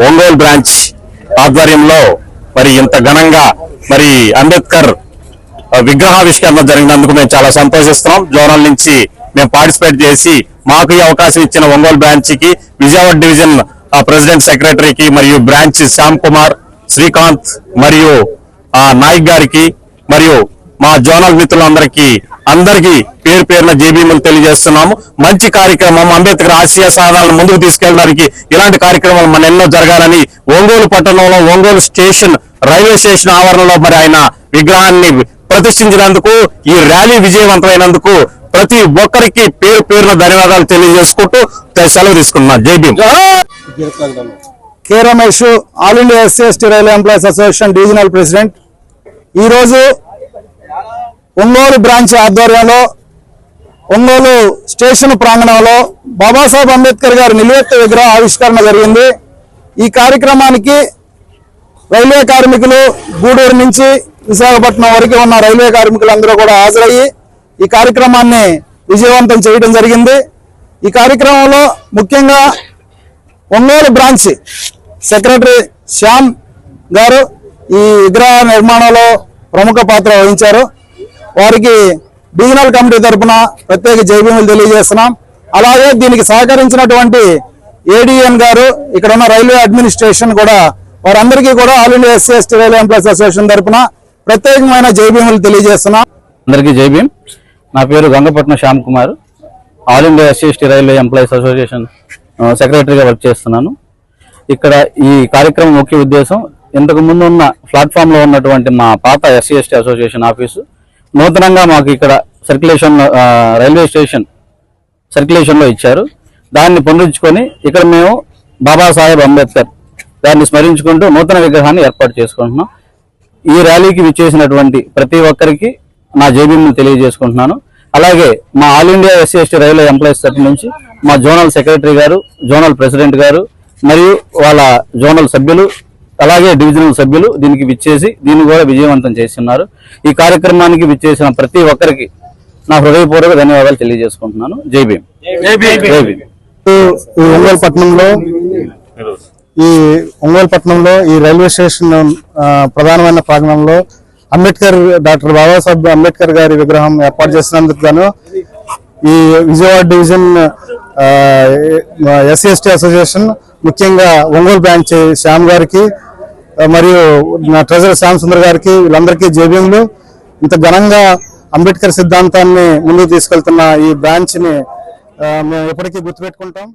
Ongole branch ఆధ్వర్యంలో మరి ఇంత ఘనంగా మరి అంబేద్కర్ విగ్రహావిష్కరణ జరిగినందుకు మేము చాలా సంతోషిస్తున్నాం. జోనల్ నుంచి మేము పార్టిసిపేట్ చేసి మాకు ఈ అవకాశం ఇచ్చిన ఒంగోలు బ్రాంచ్ కి, విజయవాడ డివిజన్ ప్రెసిడెంట్ సెక్రటరీకి మరియు బ్రాంచ్ శ్యామ్ కుమార్, శ్రీకాంత్ మరియు నాయక్ గారికి మరియు మా జోనల్ మిత్రులందరికీ పేరు పేరున జేబీఎంలు తెలియజేస్తున్నాము. మంచి కార్యక్రమం, అంబేద్కర్ ఆశయ సాధనలను ముందుకు తీసుకెళ్ళడానికి ఇలాంటి కార్యక్రమాలు మన ఎన్నో జరగాలని ఒంగోలు పట్టణంలో ఒంగోలు స్టేషన్ రైల్వే స్టేషన్ ఆవరణలో మరి ఆయన విగ్రహాన్ని ప్రతిష్ఠించినందుకు, ఈ ర్యాలీ విజయవంతమైనందుకు ప్రతి ఒక్కరికి పేరు పేరున ధన్యవాదాలు తెలియజేసుకుంటూ సెలవు తీసుకున్నా. JBM. K Ramesh, all India ఎస్సీ/ఎస్టీ railway employees association divisional president. ఈరోజు ఒంగోలు బ్రాంచ్ ఆధ్వర్యంలో ఒంగోలు స్టేషన్ ప్రాంగణంలో బాబాసాహెబ్ అంబేద్కర్ గారి నిలువెత్తు విగ్రహ ఆవిష్కరణ జరిగింది. ఈ కార్యక్రమానికి రైల్వే కార్మికులు, గూడూరు నుంచి విశాఖపట్నం వరకు ఉన్న రైల్వే కార్మికులందరూ కూడా హాజరయ్యి ఈ కార్యక్రమాన్ని విజయవంతం చేయడం జరిగింది. ఈ కార్యక్రమంలో ముఖ్యంగా ఒంగోలు బ్రాంచ్ సెక్రటరీ శ్యామ్ గారు ఈ విగ్రహ నిర్మాణంలో ప్రముఖ పాత్ర వహించారు. వారికి డివిజనల్ కమిటీ తరఫున ప్రత్యేక జైభీములు తెలియజేస్తున్నాం. అలాగే దీనికి సహకరించినటువంటి ఏడీఎన్ గారు, ఇక్కడ ఉన్న రైల్వే అడ్మినిస్ట్రేషన్ కూడా, వారందరికీ కూడా all India ఎస్సీ/ఎస్టీ railway employees association తరఫున ప్రత్యేకమైన జైభీములు తెలియజేస్తున్నాం. అందరికీ జైభీం. నా పేరు Gangapatnam Shyam Kumar, all India ఎస్సీ/ఎస్టీ railway employees association సెక్రటరీగా వర్క్ చేస్తున్నాను. ఇక్కడ ఈ కార్యక్రమం ముఖ్య ఉద్దేశం, ఇంతకు ముందు ఉన్న ప్లాట్ఫామ్ లో ఉన్నటువంటి మా పాత ఎస్సీ/ఎస్టీ అసోసియేషన్ ఆఫీసు నూతనంగా మాకు ఇక్కడ సర్క్యులేషన్ రైల్వే స్టేషన్ సర్క్యులేషన్ లో ఇచ్చారు. దాన్ని పునరుద్ధరించుకొని ఇక్కడ మేము బాబాసాహెబ్ అంబేద్కర్ దాన్ని స్మరించుకుంటూ నూతన విగ్రహాన్ని ఏర్పాటు చేసుకుంటున్నాం. ఈ ర్యాలీకి విచ్చేసినటువంటి ప్రతి ఒక్కరికి నా జేబీఎంను తెలియజేసుకుంటున్నాను. అలాగే మా ఆల్ ఇండియా ఎస్సీ/ఎస్టీ రైల్వే ఎంప్లాయీస్ తరఫు నుంచి మా జోనల్ సెక్రటరీ గారు, జోనల్ ప్రెసిడెంట్ గారు మరియు వాళ్ళ జోనల్ సభ్యులు, అలాగే డివిజనల్ సభ్యులు దీనికి విచ్చేసి దీన్ని కూడా విజయవంతం చేస్తున్నారు. ఈ కార్యక్రమానికి విచ్చేసిన ప్రతి ఒక్కరికి నా హృదయపూర్వక ధన్యవాదాలు తెలియజేసుకుంటున్నాను. జైభీం. ఒంగోలు పట్టణంలో ఈ రైల్వే స్టేషన్ ప్రధానమైన ప్రాంగణంలో డాక్టర్ బాబాసాహెబ్ అంబేద్కర్ గారి విగ్రహం ఏర్పాటు చేసినందుకు గాను ఈ విజయవాడ డివిజన్ ఎస్సీ/ఎస్టీ అసోసియేషన్, ముఖ్యంగా ఒంగోలు బ్రాంచ్ శ్యామ్ గారికి మరియు ట్రెజరర్ శ్యామ్ సుందర్ గారికి, వీళ్ళందరికీ జేబీఎంలు. ఇంత ఘనంగా అంబేద్కర్ సిద్ధాంతాన్ని ముందుకు తీసుకెళ్తున్న ఈ బ్రాంచ్ ని మేము ఎప్పటికీ గుర్తుపెట్టుకుంటాం.